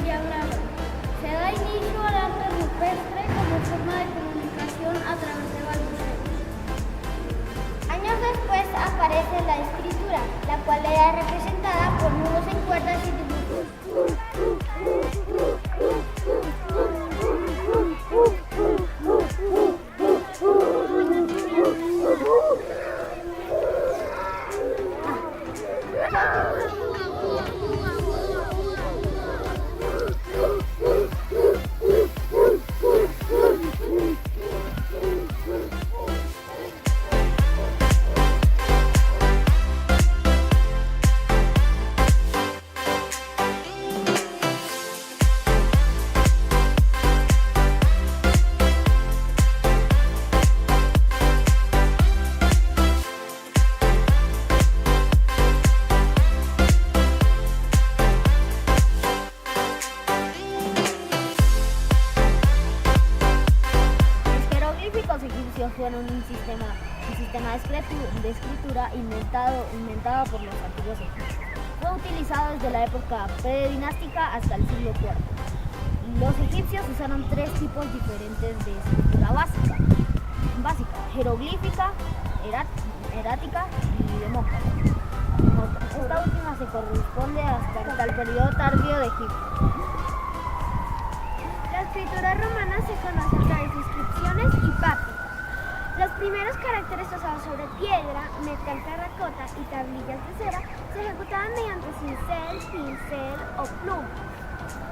hablada. Se da inicio al arte rupestre como forma de comunicación a través de balbuceos. Años después aparece la escritura, la cual era representada por nudos en cuerdas y dibujos. Egipcios fueron un sistema de escritura inventado por los antiguos egipcios. Fue utilizado desde la época predinástica hasta el siglo IV. Los egipcios usaron tres tipos diferentes de escritura básica: jeroglífica, erática y demócrata. Esta última se corresponde hasta el periodo tardío de Egipto. La escritura romana se conoce a través de inscripciones y patios. Los primeros caracteres trazados sobre piedra, metal, terracota y tablillas de cera se ejecutaban mediante cincel, pincel o pluma.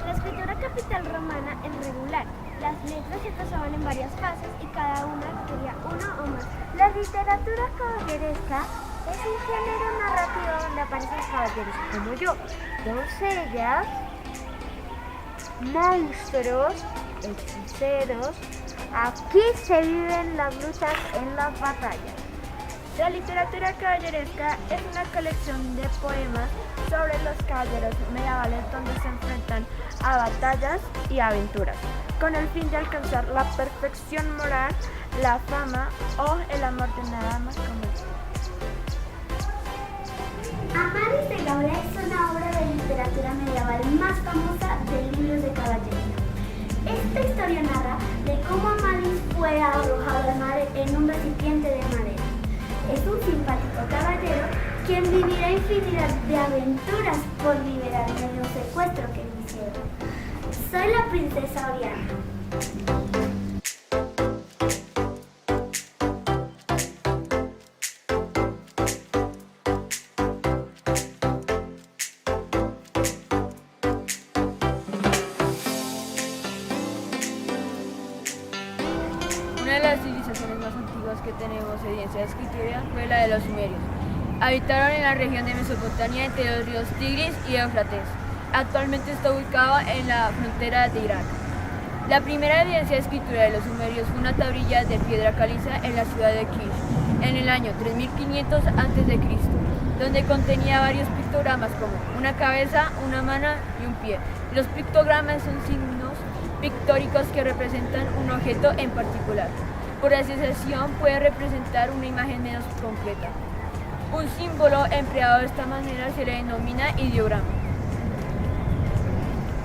La escritura capital romana es regular. Las letras se trazaban en varias fases y cada una requería una o más. La literatura caballeresca es un género narrativo donde aparecen caballeros como yo, doncellas, monstruos, hechiceros. Aquí se viven las luchas en las batallas. La literatura caballeresca es una colección de poemas sobre los caballeros medievales donde se enfrentan a batallas y aventuras, con el fin de alcanzar la perfección moral, la fama o el amor de nada más como ellos. Amadís de Gaula es una obra de literatura medieval más famosa de libros de caballería. Esta historia narra de cómo Amadís fue arrojado al mar en un recipiente de madera. Es un simpático caballero quien vivirá infinidad de aventuras por liberarme de un secuestro que me hicieron. Soy la princesa Oriana. Una de las civilizaciones más antiguas que tenemos evidencia de escritura fue la de los sumerios. Habitaron en la región de Mesopotamia entre los ríos Tigris y Éufrates. Actualmente está ubicado en la frontera de Irak. La primera evidencia de escritura de los sumerios fue una tablilla de piedra caliza en la ciudad de Kish, en el año 3500 a.C., donde contenía varios pictogramas como una cabeza, una mano y un pie. Los pictogramas son signos pictóricos que representan un objeto en particular. Por asociación puede representar una imagen menos completa. Un símbolo empleado de esta manera se le denomina ideograma.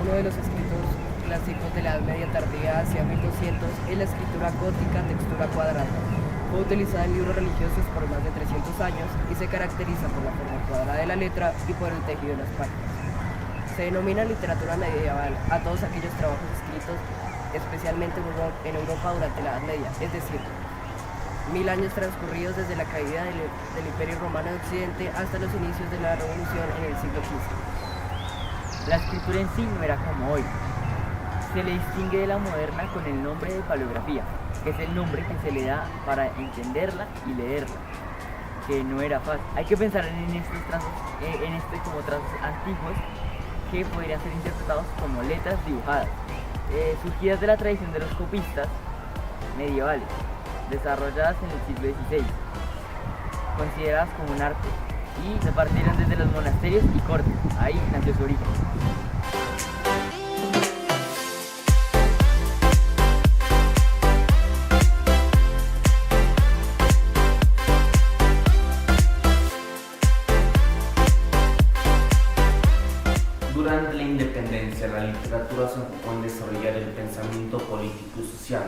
Uno de los escritos clásicos de la Edad Media tardía hacia 1200 es la escritura gótica textura cuadrada. Fue utilizada en libros religiosos por más de 300 años y se caracteriza por la forma cuadrada de la letra y por el tejido de las páginas. Se denomina literatura medieval a todos aquellos trabajos escritos especialmente en Europa durante la Edad Media, es decir, 1000 años transcurridos desde la caída del Imperio Romano de Occidente hasta los inicios de la Revolución en el siglo XV. La escritura en sí no era como hoy. Se le distingue de la moderna con el nombre de paleografía, que es el nombre que se le da para entenderla y leerla, que no era fácil. Hay que pensar en estos trazos, como trazos antiguos que podrían ser interpretados como letras dibujadas, surgidas de la tradición de los copistas medievales, desarrolladas en el siglo XVI, consideradas como un arte, y se partieron desde los monasterios y cortes. Ahí nació su origen. Durante la independencia, la literatura se enfocó en desarrollar el pensamiento político y social.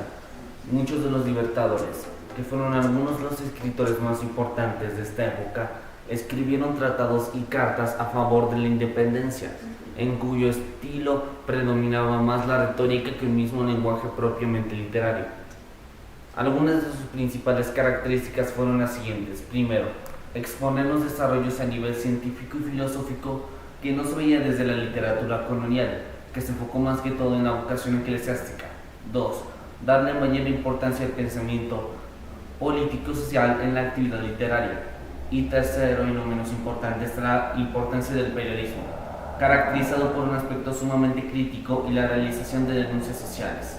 Muchos de los libertadores, que fueron algunos de los escritores más importantes de esta época, escribieron tratados y cartas a favor de la independencia, en cuyo estilo predominaba más la retórica que el mismo lenguaje propiamente literario. Algunas de sus principales características fueron las siguientes. Primero, exponer los desarrollos a nivel científico y filosófico que no se veía desde la literatura colonial, que se enfocó más que todo en la vocación eclesiástica. 2. Darle mayor importancia al pensamiento político-social en la actividad literaria. Y tercero, y no menos importante, está la importancia del periodismo, caracterizado por un aspecto sumamente crítico y la realización de denuncias sociales.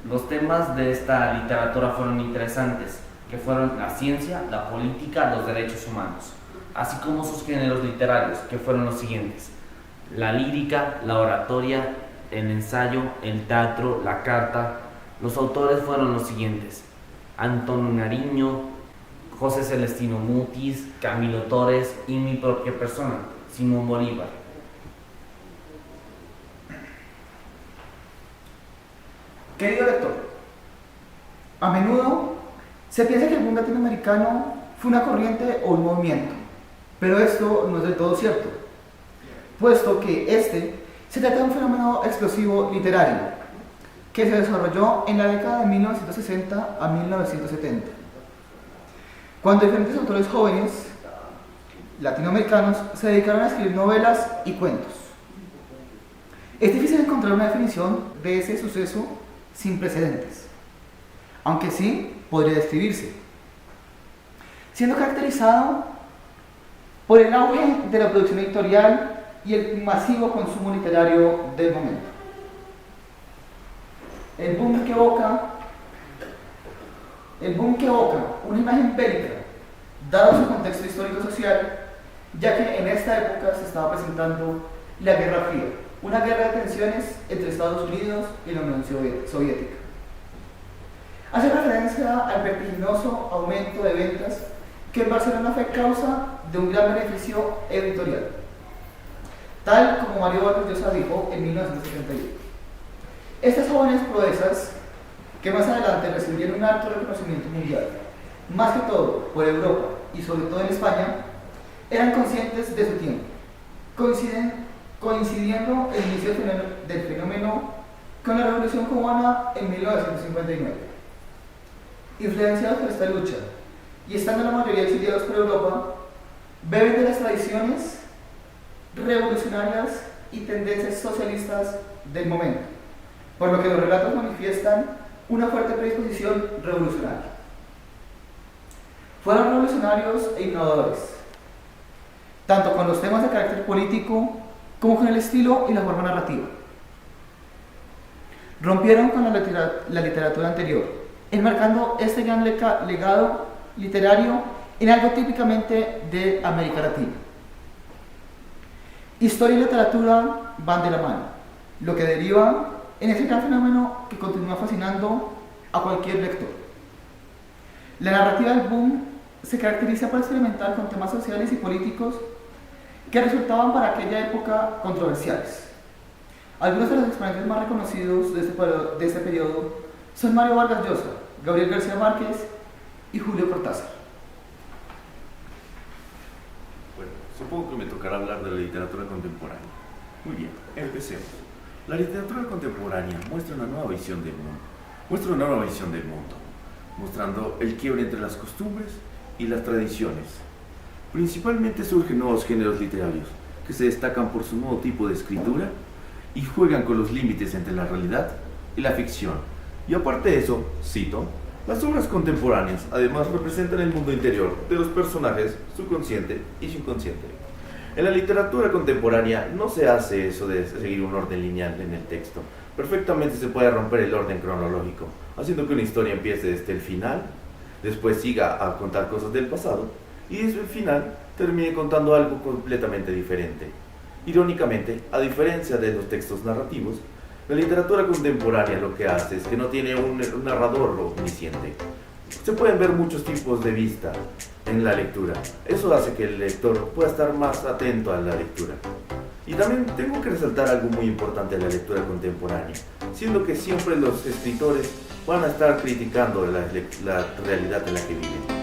Los temas de esta literatura fueron interesantes, que fueron la ciencia, la política, los derechos humanos, así como sus géneros literarios, que fueron los siguientes: la lírica, la oratoria, el ensayo, el teatro, la carta. Los autores fueron los siguientes: Antonio Nariño, José Celestino Mutis, Camilo Torres y mi propia persona, Simón Bolívar. Querido lector, a menudo se piensa que el boom latinoamericano fue una corriente o un movimiento, pero esto no es del todo cierto, puesto que se trata de un fenómeno explosivo literario que se desarrolló en la década de 1960 a 1970, cuando diferentes autores jóvenes latinoamericanos se dedicaron a escribir novelas y cuentos. Es difícil encontrar una definición de ese suceso sin precedentes, aunque sí podría describirse, siendo caracterizado por el auge de la producción editorial y el masivo consumo literario del momento. El boom que evoca una imagen bélica, dado su contexto histórico-social, ya que en esta época se estaba presentando la Guerra Fría, una guerra de tensiones entre Estados Unidos y la Unión Soviética. Hace referencia al vertiginoso aumento de ventas que en Barcelona fue causa de un gran beneficio editorial, tal como Mario Vargas Llosa dijo en 1971. Estas jóvenes proezas, que más adelante recibieron un alto reconocimiento mundial, más que todo por Europa y sobre todo en España, eran conscientes de su tiempo, coincidiendo el inicio del fenómeno con la Revolución Cubana en 1959. Influenciados por esta lucha y estando la mayoría exiliados por Europa, beben de las tradiciones revolucionarias y tendencias socialistas del momento, por lo que los relatos manifiestan una fuerte predisposición revolucionaria. Fueron revolucionarios e innovadores, tanto con los temas de carácter político como con el estilo y la forma narrativa. Rompieron con la literatura anterior, enmarcando este gran legado literario en algo típicamente de América Latina. Historia y literatura van de la mano, lo que deriva en ese gran fenómeno que continúa fascinando a cualquier lector. La narrativa del boom se caracteriza por experimentar con temas sociales y políticos que resultaban para aquella época controversiales. Algunos de los exponentes más reconocidos de este periodo son Mario Vargas Llosa, Gabriel García Márquez y Julio Cortázar. Bueno, supongo que me tocará hablar de la literatura contemporánea. Muy bien, empecemos. La literatura contemporánea muestra una nueva visión del mundo, mostrando el quiebre entre las costumbres y las tradiciones. Principalmente surgen nuevos géneros literarios que se destacan por su nuevo tipo de escritura y juegan con los límites entre la realidad y la ficción. Y aparte de eso, cito, las obras contemporáneas además representan el mundo interior de los personajes, su consciente y su inconsciente. En la literatura contemporánea no se hace eso de seguir un orden lineal en el texto. Perfectamente se puede romper el orden cronológico, haciendo que una historia empiece desde el final, después siga a contar cosas del pasado, y desde el final termine contando algo completamente diferente. Irónicamente, a diferencia de los textos narrativos, la literatura contemporánea lo que hace es que no tiene un narrador omnisciente. Se pueden ver muchos tipos de vista en la lectura. Eso hace que el lector pueda estar más atento a la lectura. Y también tengo que resaltar algo muy importante de la lectura contemporánea, siendo que siempre los escritores van a estar criticando la realidad en la que viven.